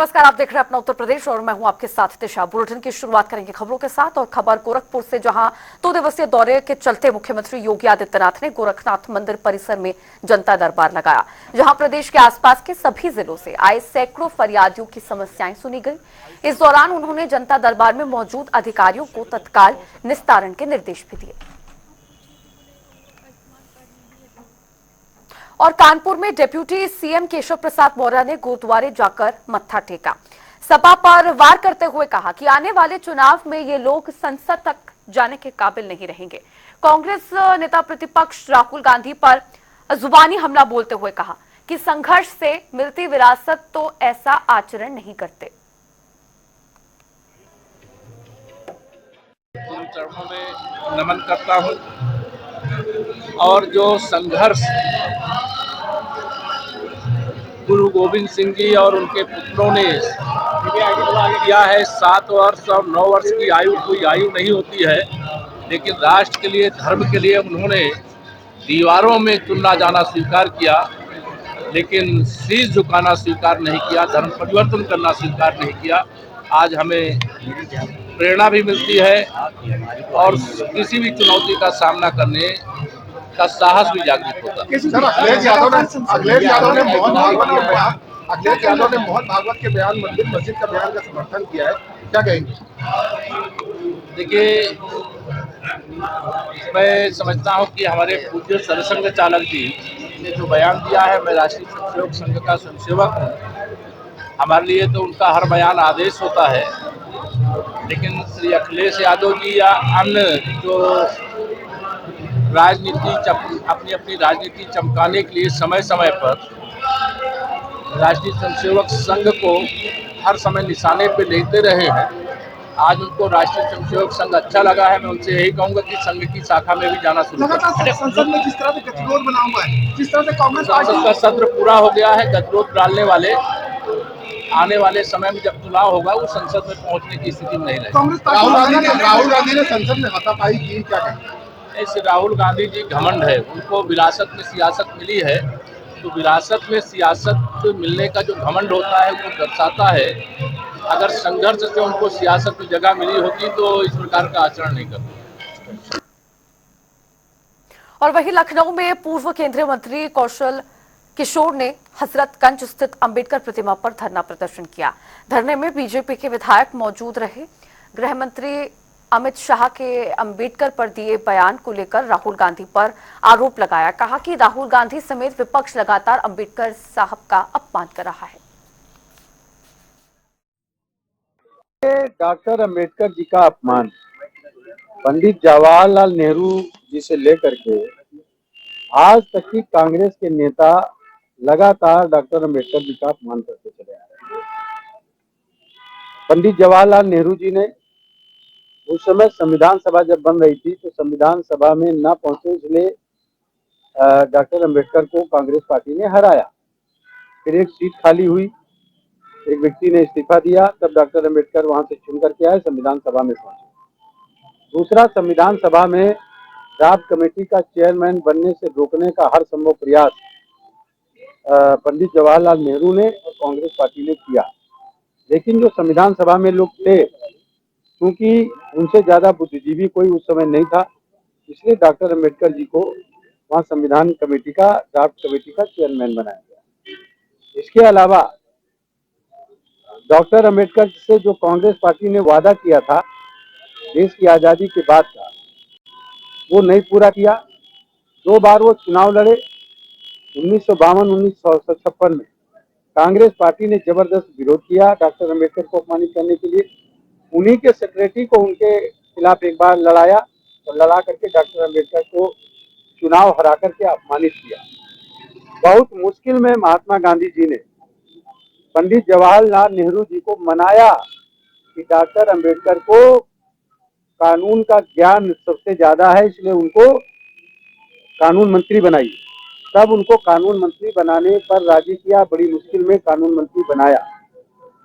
नमस्कार, आप देख रहे हैं अपना उत्तर प्रदेश और मैं हूं आपके साथ दिशा। बुलेटिन की शुरुआत करेंगे खबरों के साथ और खबर गोरखपुर से, जहां 2 दिवसीय दौरे के चलते मुख्यमंत्री योगी आदित्यनाथ ने गोरखनाथ मंदिर परिसर में जनता दरबार लगाया, जहां प्रदेश के आसपास के सभी जिलों से आए सैकड़ों फरियादियों की समस्याएं सुनी गई। इस दौरान उन्होंने जनता दरबार में मौजूद अधिकारियों को तत्काल निस्तारण के निर्देश भी दिए। और कानपुर में डिप्टी सीएम केशव प्रसाद मौर्य ने गुरुद्वारे जाकर मत्था टेका। सपा पर वार करते हुए कहा कि आने वाले चुनाव में ये लोग संसद तक जाने के काबिल नहीं रहेंगे। कांग्रेस नेता प्रतिपक्ष राहुल गांधी पर जुबानी हमला बोलते हुए कहा कि संघर्ष से मिलती विरासत तो ऐसा आचरण नहीं करते। चरणों में नमन करता हूं और जो संघर्ष गुरु गोविंद सिंह जी और उनके पुत्रों ने किया है, 7 वर्ष और 9 वर्ष की आयु कोई आयु नहीं होती है, लेकिन राष्ट्र के लिए, धर्म के लिए उन्होंने दीवारों में चुनना जाना स्वीकार किया, लेकिन शीश झुकाना स्वीकार नहीं किया, धर्म परिवर्तन करना स्वीकार नहीं किया। आज हमें प्रेरणा भी मिलती है और किसी भी चुनौती का सामना करने का साहस भी जागृत होता है। अखिलेश यादव ने मोहन भागवत के बयान, मंदिर मस्जिद का बयान का समर्थन किया है, क्या कहेंगे? देखिए, मैं समझता हूं कि हमारे पूज्य सरसंघ चालक जी ने जो बयान दिया है, मैं राष्ट्रीय स्वयंसेवक संघ का स्वयंसेवक हूँ, हमारे लिए तो उनका हर बयान आदेश होता है, लेकिन श्री अखिलेश यादव जी या अन्य जो राजनीति अपनी अपनी राजनीति चमकाने के लिए समय समय पर राष्ट्रीय स्वयंसेवक संघ को हर समय निशाने पे लेते रहे हैं। आज उनको राष्ट्रीय स्वयंसेवक संघ अच्छा लगा है, मैं उनसे यही कहूंगा कि संघ की शाखा में भी जाना शुरू करें। संसद में जिस तरह से गतिरोध बना हुआ है, जिस तरह से कांग्रेस संसद का सत्र पूरा हो गया है, गतिरोध डालने वाले आने वाले समय में जब चुनाव होगा वो संसद में पहुंचने की स्थिति में नहीं रहेगी। राहुल गांधी ने संसद में हाथापाई की, क्या कहेंगे? ऐसे राहुल गांधी जी घमंड है, उनको विरासत में सियासत मिली है, तो विरासत में सियासत मिलने का जो घमंड होता है वो दर्शाता है। अगर संघर्ष से उनको सियासत में जगह मिली होती तो इस प्रकार का आचरण नहीं करते। और वहीं लखनऊ में पूर्व केंद्रीय मंत्री कौशल किशोर ने हजरतगंज स्थित अंबेडकर प्रतिमा पर धरना प्रदर्शन किया। धरने में बीजेपी के विधायक मौजूद रहे। गृह मंत्री अमित शाह के अंबेडकर पर दिए बयान को लेकर राहुल गांधी पर आरोप लगाया। कहा कि राहुल गांधी समेत विपक्ष लगातार अंबेडकर साहब का अपमान कर रहा है। डॉक्टर अंबेडकर जी का अपमान पंडित जवाहरलाल नेहरू जी से लेकर के आज तक की कांग्रेस के नेता लगातार डॉक्टर अंबेडकर जी का अपमान करते चले आ रहे हैं। पंडित जवाहरलाल नेहरू जी ने उस समय संविधान सभा जब बन रही थी तो संविधान सभा में न पहुंचे, इसलिए डॉक्टर अंबेडकर को कांग्रेस पार्टी ने हराया। फिर एक सीट खाली हुई, एक व्यक्ति ने इस्तीफा दिया, तब डॉक्टर अंबेडकर वहां से चुन करके आए, संविधान सभा में पहुंचे। दूसरा, संविधान सभा में ड्राफ्ट कमेटी का चेयरमैन बनने से रोकने का हर संभव प्रयास पंडित जवाहरलाल नेहरू ने और कांग्रेस पार्टी ने किया, लेकिन जो संविधान सभा में लोग थे, क्योंकि उनसे ज्यादा बुद्धिजीवी कोई उस समय नहीं था, इसलिए डॉक्टर अंबेडकर जी को वहां संविधान कमेटी का, ड्राफ्ट कमेटी का चेयरमैन बनाया गया। इसके अलावा डॉक्टर अंबेडकर से जो कांग्रेस पार्टी ने वादा किया था देश की आजादी के बाद का, वो नहीं पूरा किया। 2 बार वो चुनाव लड़े, 1952, 1956 में कांग्रेस पार्टी ने जबरदस्त विरोध किया डॉक्टर अंबेडकर को अपमानित करने के लिए। उन्हीं के सेक्रेटरी को उनके खिलाफ एक बार लड़ाया और लड़ा करके डॉक्टर अंबेडकर को चुनाव हरा करके अपमानित किया। बहुत मुश्किल में महात्मा गांधी जी ने पंडित जवाहरलाल नेहरू जी को मनाया कि डॉक्टर अंबेडकर को कानून का ज्ञान सबसे ज्यादा है, इसलिए उनको कानून मंत्री बनाइए। तब उनको कानून मंत्री बनाने पर राजी किया, बड़ी मुश्किल में कानून मंत्री बनाया।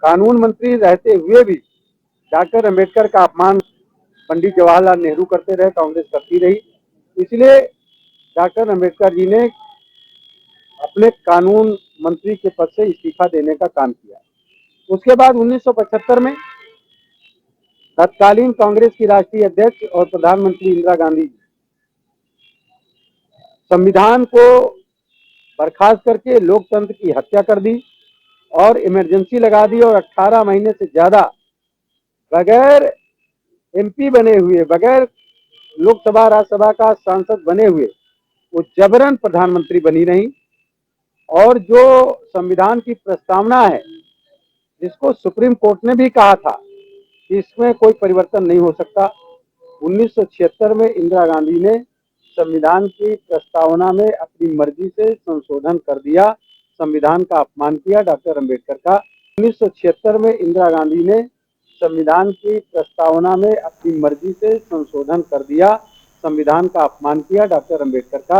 कानून मंत्री रहते हुए भी डॉक्टर अंबेडकर का अपमान पंडित जवाहरलाल नेहरू करते रहे, कांग्रेस करती रही। इसलिए डॉक्टर अंबेडकर जी ने अपने कानून मंत्री के पद से इस्तीफा देने का काम किया। उसके बाद 1975 में तत्कालीन कांग्रेस की राष्ट्रीय अध्यक्ष और प्रधानमंत्री इंदिरा गांधी संविधान को बर्खास्त करके लोकतंत्र की हत्या कर दी और इमरजेंसी लगा दी और 18 महीने से ज्यादा बगैर एमपी बने हुए, बगैर लोकसभा राज्यसभा का सांसद बने हुए वो जबरन प्रधानमंत्री बनी रही। और जो संविधान की प्रस्तावना है, जिसको सुप्रीम कोर्ट ने भी कहा था कि इसमें कोई परिवर्तन नहीं हो सकता, 1976 में इंदिरा गांधी ने संविधान की प्रस्तावना में अपनी मर्जी से संशोधन कर दिया, संविधान का अपमान किया डॉक्टर अंबेडकर का। 1976 में इंदिरा गांधी ने संविधान की प्रस्तावना में अपनी मर्जी से संशोधन कर दिया, संविधान का अपमान किया डॉक्टर अंबेडकर का।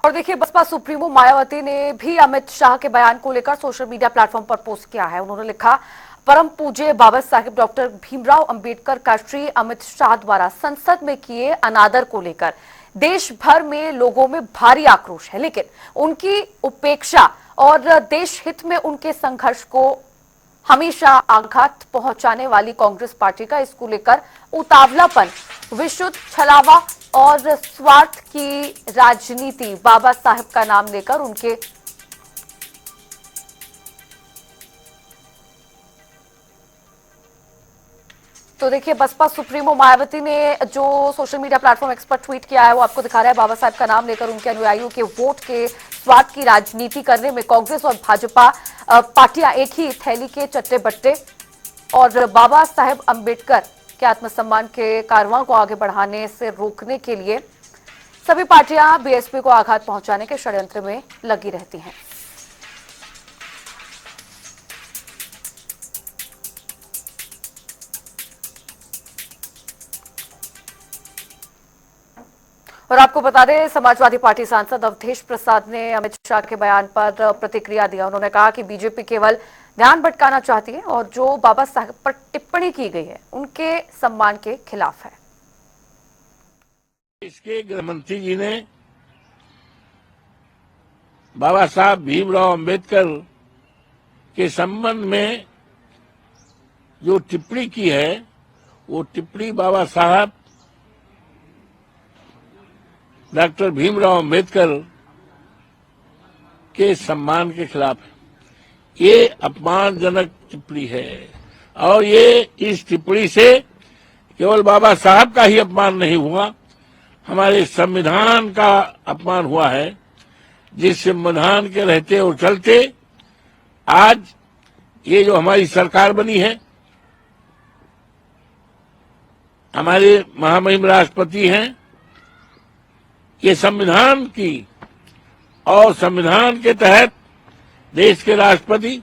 और देखिए, बसपा सुप्रीमो मायावती ने भी अमित शाह के बयान को लेकर सोशल मीडिया प्लेटफॉर्म पर पोस्ट किया है। उन्होंने लिखा, परम पूज्य बाबा साहेब डॉक्टर भीमराव अंबेडकर का श्री अमित शाह द्वारा संसद में किए अनादर को लेकर देश भर में लोगों में भारी आक्रोश है, लेकिन उनकी उपेक्षा और देश हित में उनके संघर्ष को हमेशा आघात पहुंचाने वाली कांग्रेस पार्टी का इसको लेकर उतावलापन, विशुद्ध छलावा और स्वार्थ की राजनीति बाबा साहेब का नाम लेकर उनके तो देखिए, बसपा सुप्रीमो मायावती ने जो सोशल मीडिया प्लेटफॉर्म एक्स पर ट्वीट किया है वो आपको दिखा रहा है। बाबा साहब का नाम लेकर उनके अनुयायियों के वोट के स्वार्थ की राजनीति करने में कांग्रेस और भाजपा पार्टियां एक ही थैली के चट्टे बट्टे, और बाबा साहेब अंबेडकर के आत्मसम्मान के कारवां को आगे बढ़ाने से रोकने के लिए सभी पार्टियां बीएसपी को आघात पहुंचाने के षड्यंत्र में लगी रहती हैं। और आपको बता दें, समाजवादी पार्टी सांसद अवधेश प्रसाद ने अमित शाह के बयान पर प्रतिक्रिया दिया। उन्होंने कहा कि बीजेपी केवल ध्यान भटकाना चाहती है और जो बाबा साहब पर टिप्पणी की गई है उनके सम्मान के खिलाफ है। इसके गृह मंत्री जी ने बाबा साहब भीमराव अंबेडकर के संबंध में जो टिप्पणी की है, वो टिप्पणी बाबा साहब डॉक्टर भीमराव अंबेडकर के सम्मान के खिलाफ है। ये अपमानजनक टिप्पणी है और ये इस टिप्पणी से केवल बाबा साहब का ही अपमान नहीं हुआ, हमारे संविधान का अपमान हुआ है। जिस संविधान के रहते और चलते आज ये जो हमारी सरकार बनी है, हमारे महामहिम राष्ट्रपति हैं, ये संविधान की और संविधान के तहत देश के राष्ट्रपति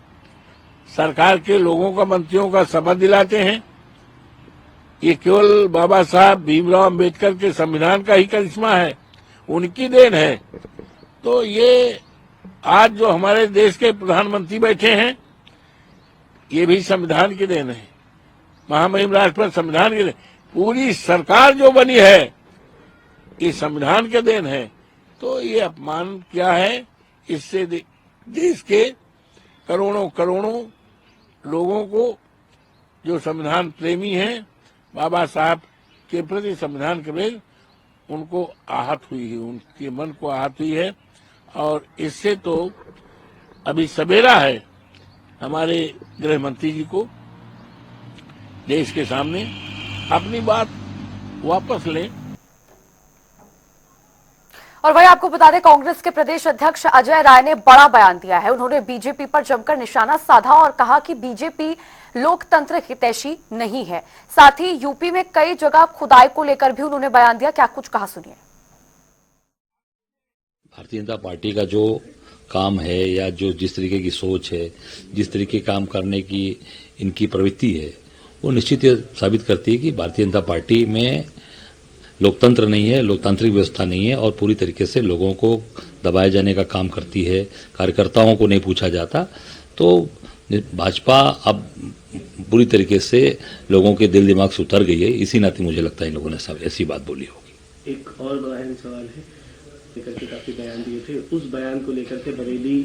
सरकार के लोगों का, मंत्रियों का शपथ दिलाते हैं। ये केवल बाबा साहब भीमराव अंबेडकर के संविधान का ही करिश्मा है, उनकी देन है। तो ये आज जो हमारे देश के प्रधानमंत्री बैठे हैं, ये भी संविधान की देन है। महामहिम राष्ट्रपति संविधान की देन, पूरी सरकार जो बनी है ये संविधान के देन है। तो ये अपमान क्या है, इससे देश के करोड़ों करोड़ों लोगों को जो संविधान प्रेमी हैं, बाबा साहब के प्रति, संविधान के प्रति उनको आहत हुई है, उनके मन को आहत हुई है। और इससे तो अभी सवेरा है हमारे गृह मंत्री जी को देश के सामने अपनी बात वापस लें। और वही आपको बता दें, कांग्रेस के प्रदेश अध्यक्ष अजय राय ने बड़ा बयान दिया है। उन्होंने बीजेपी पर जमकर निशाना साधा और कहा कि बीजेपी लोकतंत्र हितैषी नहीं है। साथ ही यूपी में कई जगह खुदाई को लेकर भी उन्होंने बयान दिया। क्या कुछ कहा, सुनिए। भारतीय जनता पार्टी का जो काम है या जो जिस तरीके की सोच है, जिस तरीके काम करने की इनकी प्रवृत्ति है, वो निश्चित ये साबित करती है कि भारतीय जनता पार्टी में लोकतंत्र नहीं है, लोकतांत्रिक व्यवस्था नहीं है और पूरी तरीके से लोगों को दबाए जाने का काम करती है। कार्यकर्ताओं को नहीं पूछा जाता। तो भाजपा अब पूरी तरीके से लोगों के दिल दिमाग से उतर गई है। इसी नाते मुझे लगता है इन लोगों ने सब ऐसी बात बोली होगी। एक और अहम सवाल है, लेकर के काफी बयान दिए थे, उस बयान को लेकर के बरेली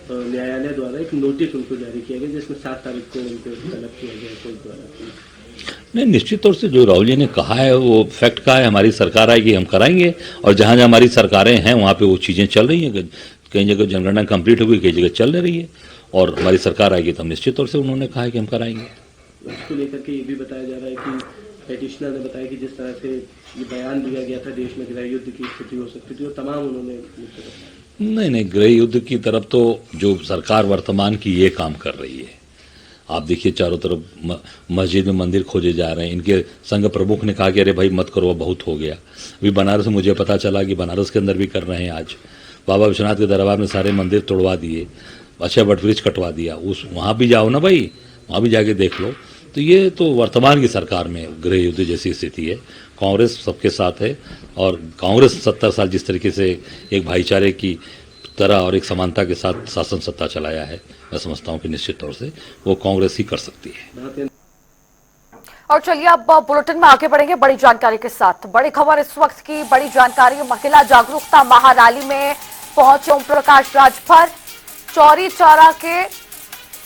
न्यायालय द्वारा एक नोटिस उनको जारी किया गया जिसमें 7 तारीख को उनको तलब किया गया कोर्ट द्वारा। नहीं, निश्चित तौर से जो राहुल जी ने कहा है वो फैक्ट का है। हमारी सरकार आएगी हम कराएंगे, और जहां जहां हमारी सरकारें हैं वहां पे वो चीजें चल रही हैं। कई जगह जनगणना कंप्लीट हो गई, कई जगह चल रही है, और हमारी सरकार आएगी तो हम निश्चित तौर से उन्होंने कहा है कि हम कराएंगे। इसको लेकर के ये भी बताया जा रहा है कि पेटिशनर ने बताया कि जिस तरह से ये बयान दिया गया था देश में गृह युद्ध की स्थिति हो सकती थी, और तमाम उन्होंने नहीं, गृह युद्ध की तरफ तो जो सरकार वर्तमान की ये काम कर रही है। आप देखिए चारों तरफ मस्जिद में मंदिर खोजे जा रहे हैं। इनके संघ प्रमुख ने कहा कि अरे भाई मत करो, बहुत हो गया। अभी बनारस में मुझे पता चला कि बनारस के अंदर भी कर रहे हैं। आज बाबा विश्वनाथ के दरबार में सारे मंदिर तोड़वा दिए, अच्छा वट वृक्ष कटवा दिया। वहाँ भी जाओ ना भाई, वहाँ भी जाके देख लो। तो ये तो वर्तमान की सरकार में गृह युद्ध जैसी स्थिति है। कांग्रेस सबके साथ है, और कांग्रेस 70 साल जिस तरीके से एक भाईचारे की तरह और एक समानता के साथ शासन सत्ता चलाया है, मैं समझता हूं कि निश्चित तौर से वो कांग्रेस ही कर सकती है। और चलिए अब बुलेटिन में आगे बढ़ेंगे बड़ी जानकारी के साथ। बड़ी खबर इस वक्त की बड़ी जानकारी, महिला जागरूकता महारैली में पहुंचे ओम प्रकाश राजभर। चौरी चौरा के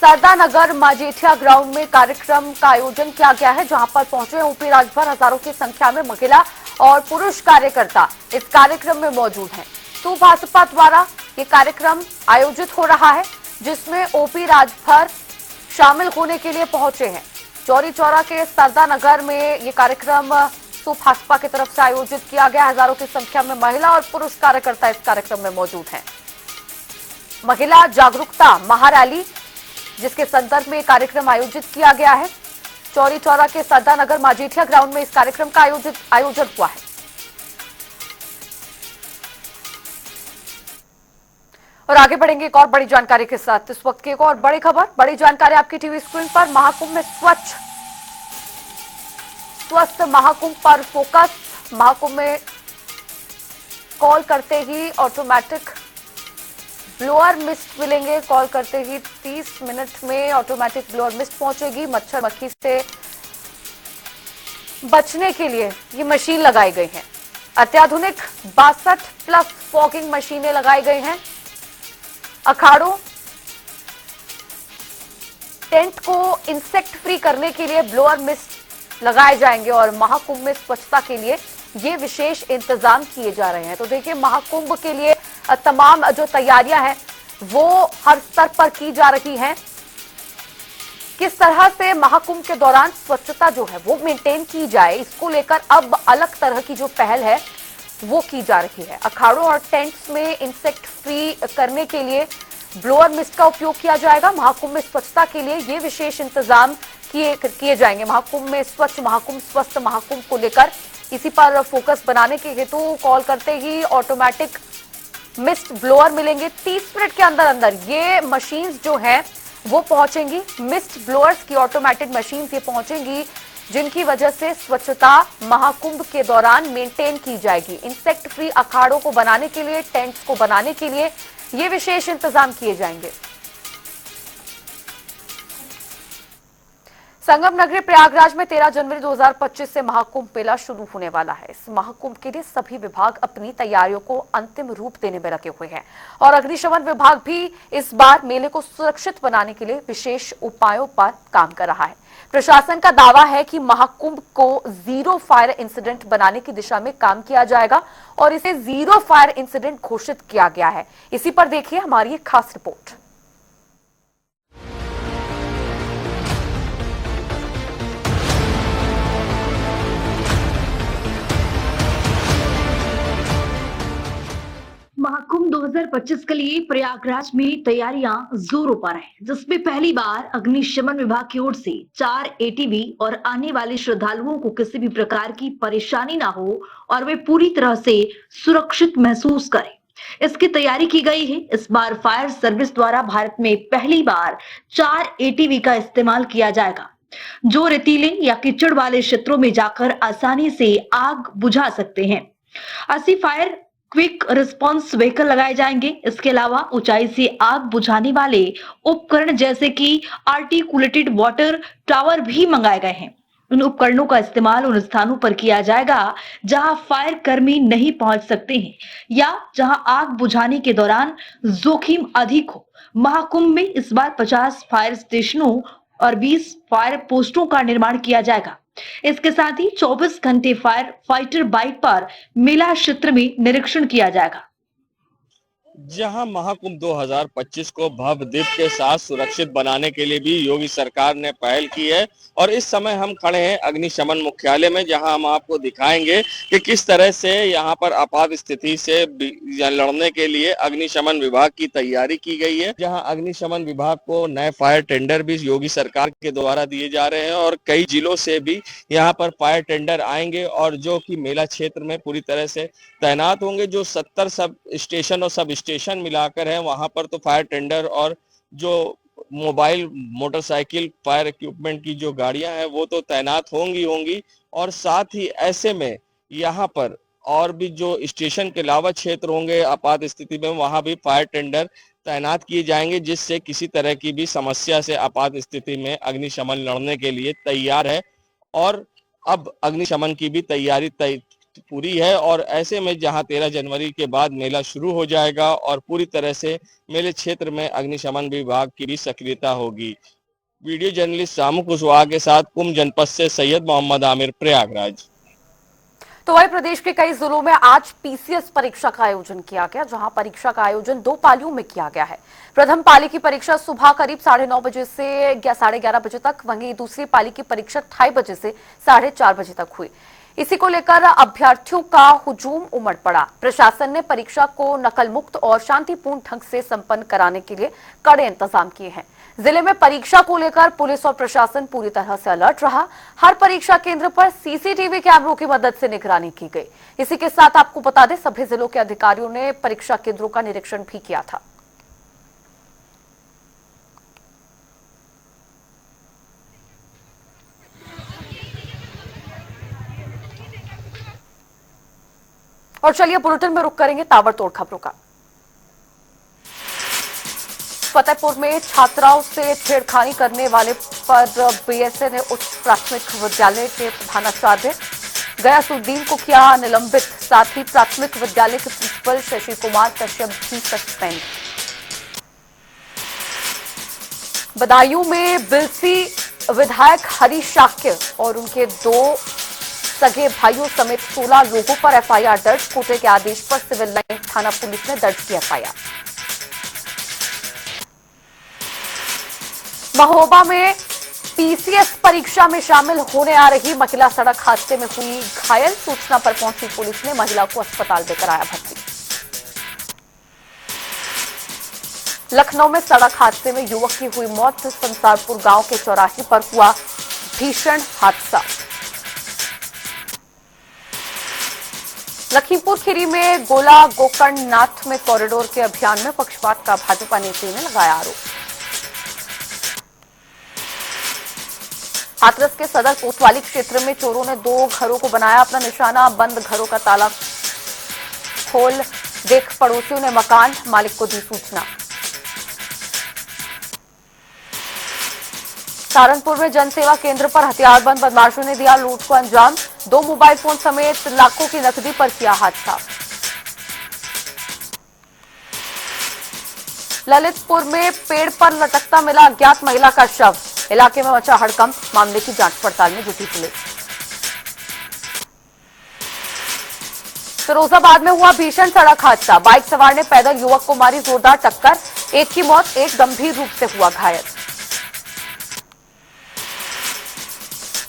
सरदानगर माजेठिया ग्राउंड में कार्यक्रम का आयोजन किया गया है, जहां पर पहुंचे ओपी राजभर। हजारों की संख्या में महिला और पुरुष कार्यकर्ता इस कार्यक्रम में मौजूद हैं। तो भाजपा द्वारा ये कार्यक्रम आयोजित हो रहा है, जिसमें ओपी राजभर शामिल होने के लिए पहुंचे हैं। चौरी चौरा के सरदानगर में ये कार्यक्रम भाजपा की तरफ से आयोजित किया गया। हजारों की संख्या में महिला और पुरुष कार्यकर्ता इस कार्यक्रम में मौजूद हैं। महिला जागरूकता महारैली, जिसके संदर्भ में कार्यक्रम आयोजित किया गया है। चौरी चौरा के सरदानगर माजेठिया ग्राउंड में इस कार्यक्रम का आयोजन हुआ है। और आगे बढ़ेंगे एक और बड़ी जानकारी के साथ। इस वक्त की एक और बड़ी खबर, बड़ी जानकारी आपकी टीवी स्क्रीन पर। महाकुंभ में स्वस्थ महाकुंभ पर फोकस। महाकुंभ में कॉल करते ही ऑटोमेटिक ब्लोअर मिस्ट मिलेंगे। कॉल करते ही 30 मिनट में ऑटोमेटिक ब्लोअर मिस्ट पहुंचेगी। मच्छर मक्खी से बचने के लिए ये मशीन लगाई गई है। अत्याधुनिक 62+ फॉगिंग मशीनें लगाई गई हैं। अखाड़ों टेंट को इंसेक्ट फ्री करने के लिए ब्लोअर मिस्ट लगाए जाएंगे, और महाकुंभ में स्वच्छता के लिए ये विशेष इंतजाम किए जा रहे हैं। तो देखिए, महाकुंभ के लिए तमाम जो तैयारियां हैं वो हर स्तर पर की जा रही हैं। किस तरह से महाकुंभ के दौरान स्वच्छता जो है वो मेंटेन की जाए, इसको लेकर अब अलग तरह की जो पहल है वो की जा रही है। अखाड़ों और टेंट्स में इंसेक्ट फ्री करने के लिए ब्लोअर मिस्ट का उपयोग किया जाएगा। महाकुंभ में स्वच्छता के लिए ये विशेष इंतजाम किए जाएंगे। महाकुंभ में स्वच्छ महाकुंभ, स्वस्थ महाकुंभ को लेकर इसी पर फोकस बनाने के हेतु कॉल करते ही ऑटोमेटिक मिस्ट ब्लोअर मिलेंगे। 30 मिनट के अंदर अंदर ये मशीन्स जो हैं वो पहुंचेंगी। मिस्ट ब्लोअर्स की ऑटोमेटिक मशीन्स ये पहुंचेंगी, जिनकी वजह से स्वच्छता महाकुंभ के दौरान मेंटेन की जाएगी। इंसेक्ट फ्री अखाड़ों को बनाने के लिए, टेंट्स को बनाने के लिए ये विशेष इंतजाम किए जाएंगे। संगम नगरी प्रयागराज में 13 जनवरी 2025 से महाकुंभ मेला शुरू होने वाला है। इस महाकुंभ के लिए सभी विभाग अपनी तैयारियों को अंतिम रूप देने में लगे हुए हैं, और अग्निशमन विभाग भी इस बार मेले को सुरक्षित बनाने के लिए विशेष उपायों पर काम कर रहा है। प्रशासन का दावा है कि महाकुंभ को जीरो फायर इंसिडेंट बनाने की दिशा में काम किया जाएगा, और इसे जीरो फायर इंसिडेंट घोषित किया गया है। इसी पर देखिए हमारी एक खास रिपोर्ट। महाकुंभ 2025 के लिए प्रयागराज में तैयारियां जोरों पर हैं, जिसमें पहली बार अग्निशमन विभाग की ओर से 4 एटीवी और आने वाले श्रद्धालुओं को किसी भी प्रकार की परेशानी ना हो और वे पूरी तरह से सुरक्षित महसूस करें, इसकी तैयारी की गई है। इस बार फायर सर्विस द्वारा भारत में पहली बार 4 एटीवी का इस्तेमाल किया जाएगा, जो रेतीले या कीचड़ वाले क्षेत्रों में जाकर आसानी से आग बुझा सकते हैं। 80 फायर क्विक रिस्पांस व्हीकल लगाए जाएंगे। इसके अलावा ऊंचाई से आग बुझाने वाले उपकरण जैसे कि आर्टिकुलेटेड वाटर टावर भी मंगाए गए हैं। इन उपकरणों का इस्तेमाल उन स्थानों पर किया जाएगा जहां फायर कर्मी नहीं पहुंच सकते हैं या जहां आग बुझाने के दौरान जोखिम अधिक हो। महाकुंभ में इस बार 50 फायर स्टेशनों और 20 फायर पोस्टों का निर्माण किया जाएगा। इसके साथ ही 24 घंटे फायर फाइटर बाइक पर मेला क्षेत्र में निरीक्षण किया जाएगा। जहां महाकुंभ 2025 को भव्य दीप के साथ सुरक्षित बनाने के लिए भी योगी सरकार ने पहल की है और इस समय हम खड़े हैं अग्निशमन मुख्यालय में, जहां हम आपको दिखाएंगे कि किस तरह से यहां पर आपात स्थिति से लड़ने के लिए अग्निशमन विभाग की तैयारी की गई है। जहां अग्निशमन विभाग को नए फायर टेंडर भी योगी सरकार के द्वारा दिए जा रहे हैं और कई जिलों से भी यहाँ पर फायर टेंडर आएंगे और जो कि मेला क्षेत्र में पूरी तरह से तैनात होंगे। जो 70 सब स्टेशन और सब स्टेशन मिलाकर है वहां पर तो फायर टेंडर और जो मोबाइल मोटरसाइकिल फायर इक्विपमेंट की जो गाड़ियां हैं वो तो तैनात होंगी और साथ ही ऐसे में यहाँ पर और भी जो स्टेशन के अलावा क्षेत्र होंगे आपात स्थिति में वहां भी फायर टेंडर तैनात किए जाएंगे, जिससे किसी तरह की भी समस्या से आपात स्थिति में अग्निशमन लड़ने के लिए तैयार है। और अब अग्निशमन की भी तैयारी पूरी है और ऐसे में जहां 13 जनवरी के बाद मेला शुरू हो जाएगा और पूरी तरह से मेले क्षेत्र में अग्निशमन विभाग की भी सक्रियता होगी। वीडियो जर्नलिस्ट सामू कुशवाहा के साथ कुंभ जनपद से सैयद मोहम्मद आमिर, प्रयागराज। तो वही प्रदेश के कई जिलों में आज पीसीएस परीक्षा का आयोजन किया गया, जहां परीक्षा का आयोजन 2 पालियों में किया गया है। प्रथम पाली की परीक्षा सुबह करीब 9:30 बजे से 11:30 बजे तक, वहीं दूसरी पाली की परीक्षा 2:30 बजे से 4:30 बजे तक हुई। इसी को लेकर अभ्यर्थियों का हुजूम उमड़ पड़ा। प्रशासन ने परीक्षा को नकल मुक्त और शांतिपूर्ण ढंग से संपन्न कराने के लिए कड़े इंतजाम किए हैं। जिले में परीक्षा को लेकर पुलिस और प्रशासन पूरी तरह से अलर्ट रहा। हर परीक्षा केंद्र पर सीसीटीवी कैमरों की मदद से निगरानी की गई। इसी के साथ आपको बता दें, सभी जिलों के अधिकारियों ने परीक्षा केंद्रों का निरीक्षण भी किया था। और चलिए बुलेटिन में रुक करेंगे ताबड़तोड़ खबरों का। फतेहपुर में छात्राओं से छेड़खानी करने वाले पर बीएसए ने उच्च प्राथमिक विद्यालय के प्रधानाचार्य गयासुद्दीन को किया निलंबित। साथ ही प्राथमिक विद्यालय के प्रिंसिपल शशि कुमार कश्यप भी सस्पेंड। बदायूं में बिलसी विधायक हरीश शाक्य और उनके 2 सगे भाइयों समेत 16 लोगों पर एफआईआर दर्ज। कोर्ट के आदेश पर सिविल लाइन थाना पुलिस ने दर्ज की एफआईआर। महोबा में पीसीएस परीक्षा में शामिल होने आ रही महिला सड़क हादसे में हुई घायल। सूचना पर पहुंची पुलिस ने महिला को अस्पताल में कराया भर्ती। लखनऊ में सड़क हादसे में युवक की हुई मौत। संसारपुर गांव के चौराहे पर हुआ भीषण हादसा। लखीमपुर खीरी में गोला गोकर्णनाथ में कॉरिडोर के अभियान में पक्षपात का भाजपा नेता ने लगाया आरोप। हाथरस के सदर कोतवाली क्षेत्र में चोरों ने 2 घरों को बनाया अपना निशाना। बंद घरों का ताला खोल देख पड़ोसियों ने मकान मालिक को दी सूचना। सहारनपुर में जनसेवा केंद्र पर हथियारबंद बदमाशों ने दिया लूट को अंजाम। 2 मोबाइल फोन समेत लाखों की नकदी पर किया हादसा। ललितपुर में पेड़ पर लटकता मिला अज्ञात महिला का शव। इलाके में मचा हड़कंप। मामले की जांच पड़ताल में जुटी पुलिस। फिरोजाबाद में हुआ भीषण सड़क हादसा। बाइक सवार ने पैदल युवक को मारी जोरदार टक्कर। एक की मौत, एक गंभीर रूप से हुआ घायल।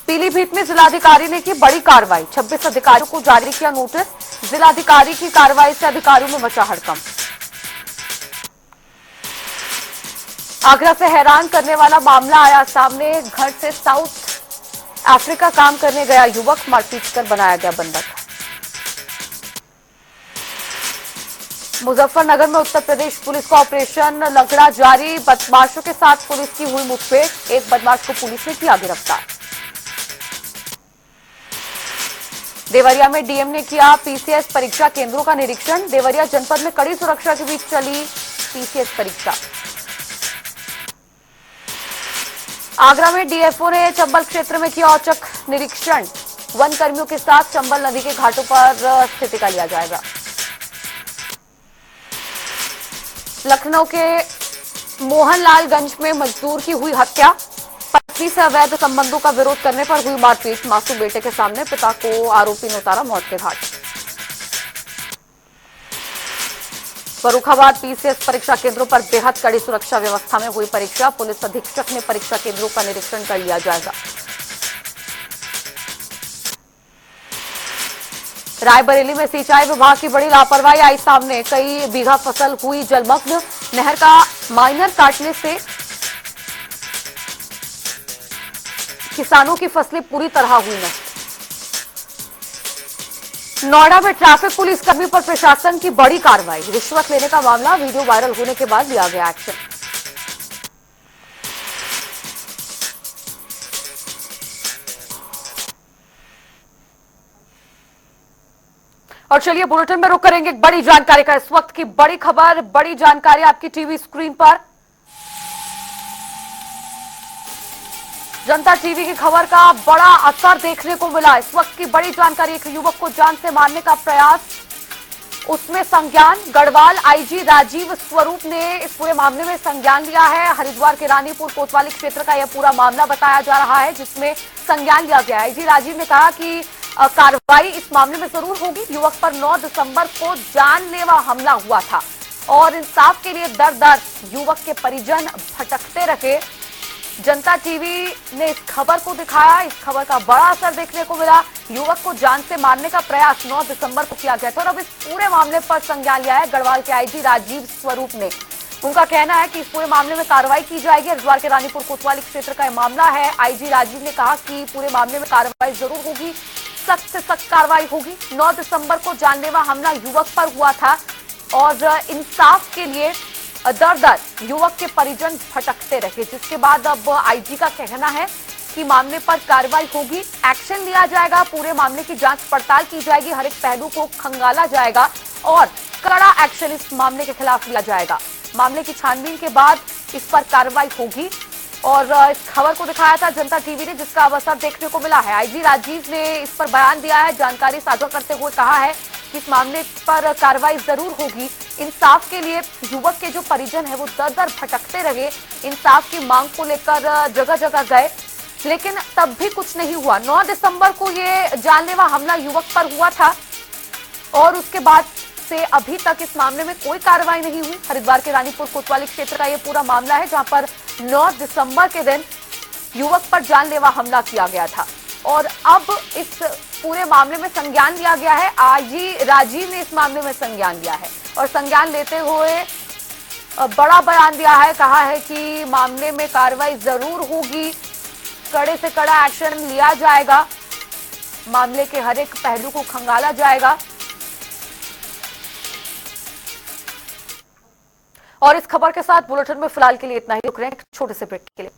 पीलीभीत में जिलाधिकारी ने की बड़ी कार्रवाई। 26 अधिकारियों को जारी किया नोटिस। जिलाधिकारी की कार्रवाई से अधिकारियों में मचा हड़कंप। आगरा से हैरान करने वाला मामला आया सामने। घर से साउथ अफ्रीका काम करने गया युवक मारपीट कर बनाया गया बंधक। मुजफ्फरनगर में उत्तर प्रदेश पुलिस का ऑपरेशन लंगड़ा जारी। बदमाशों के साथ पुलिस की हुई मुठभेड़। एक बदमाश को पुलिस ने किया गिरफ्तार। देवरिया में डीएम ने किया पीसीएस परीक्षा केंद्रों का निरीक्षण। देवरिया जनपद में कड़ी सुरक्षा के बीच चली पीसीएस परीक्षा। आगरा में डीएफओ ने चंबल क्षेत्र में किया औचक निरीक्षण। वन कर्मियों के साथ चंबल नदी के घाटों पर स्थिति का लिया जाएगा। लखनऊ के मोहनलालगंज में मजदूर की हुई हत्या। पत्नी से अवैध संबंधों का विरोध करने पर हुई मारपीट। मासूम बेटे के सामने पिता को आरोपी ने उतारा मौत के घाट। फर्रुखाबाद पीसीएस परीक्षा केंद्रों पर बेहद कड़ी सुरक्षा व्यवस्था में हुई परीक्षा। पुलिस अधीक्षक ने परीक्षा केंद्रों का निरीक्षण कर लिया जायजा। रायबरेली में सिंचाई विभाग की बड़ी लापरवाही आई सामने। कई बीघा फसल हुई जलमग्न। नहर का माइनर काटने से किसानों की फसलें पूरी तरह हुई नष्ट। नोएडा में ट्रैफिक पुलिस कर्मी पर प्रशासन की बड़ी कार्रवाई। रिश्वत लेने का मामला वीडियो वायरल होने के बाद लिया गया एक्शन। और चलिए बुलेटिन में रुक करेंगे एक बड़ी जानकारी का। इस वक्त की बड़ी खबर, बड़ी जानकारी आपकी टीवी स्क्रीन पर। जनता टीवी की खबर का बड़ा असर देखने को मिला। इस वक्त की बड़ी जानकारी, एक युवक को जान से मारने का प्रयास, उसमें संज्ञान। गढ़वाल आईजी राजीव स्वरूप ने इस पूरे मामले में संज्ञान लिया है। हरिद्वार के रानीपुर कोतवाली क्षेत्र का यह पूरा मामला बताया जा रहा है, जिसमें संज्ञान लिया गया है। आईजी राजीव ने कहा कि कार्रवाई इस मामले में जरूर होगी। युवक पर 9 दिसंबर को जानलेवा हमला हुआ था और इंसाफ के लिए दर दर युवक के परिजन भटकते रहे। जनता टीवी ने इस खबर को दिखाया। इस खबर का बड़ा असर देखने को मिला। युवक को जान से मारने का प्रयास 9 दिसंबर को किया गया था और अब इस पूरे मामले पर संज्ञान लिया है गढ़वाल के आईजी राजीव स्वरूप ने। उनका कहना है कि इस पूरे मामले में कार्रवाई की जाएगी। हरिद्वार के रानीपुर कोतवाली क्षेत्र का यह मामला है। आईजी राजीव ने कहा कि पूरे मामले में कार्रवाई जरूर होगी, सख्त से सख्त कार्रवाई होगी। 9 दिसंबर को जानलेवा हमला युवक पर हुआ था और इंसाफ के लिए दर दर युवक के परिजन भटकते रहे, जिसके बाद अब आईजी का कहना है कि मामले पर कार्रवाई होगी, एक्शन लिया जाएगा, पूरे मामले की जांच पड़ताल की जाएगी, हर एक पहलू को खंगाला जाएगा और कड़ा एक्शन इस मामले के खिलाफ लिया जाएगा। मामले की छानबीन के बाद इस पर कार्रवाई होगी और इस खबर को दिखाया था जनता टीवी ने, जिसका अब असर देखने को मिला है। आईजी राजीव ने इस पर बयान दिया है, जानकारी साझा करते हुए कहा है कि इस मामले पर कार्रवाई जरूर होगी। इंसाफ के लिए युवक के जो परिजन है वो दर दर भटकते रहे, इंसाफ की मांग को लेकर जगह जगह गए, लेकिन तब भी कुछ नहीं हुआ। 9 दिसंबर को ये जानलेवा हमला युवक पर हुआ था और उसके बाद से अभी तक इस मामले में कोई कार्रवाई नहीं हुई। हरिद्वार के रानीपुर कोतवाली क्षेत्र का ये पूरा मामला है, जहां पर 9 दिसंबर के दिन युवक पर जानलेवा हमला किया गया था और अब इस पूरे मामले में संज्ञान लिया गया है। आईजी राजीव ने इस मामले में संज्ञान लिया है और संज्ञान लेते हुए बड़ा बयान दिया है। कहा है कि मामले में कार्रवाई जरूर होगी, कड़े से कड़ा एक्शन लिया जाएगा, मामले के हर एक पहलू को खंगाला जाएगा। और इस खबर के साथ बुलेटिन में फिलहाल के लिए इतना ही। रुक रहे हैं एक छोटे से ब्रेक के लिए।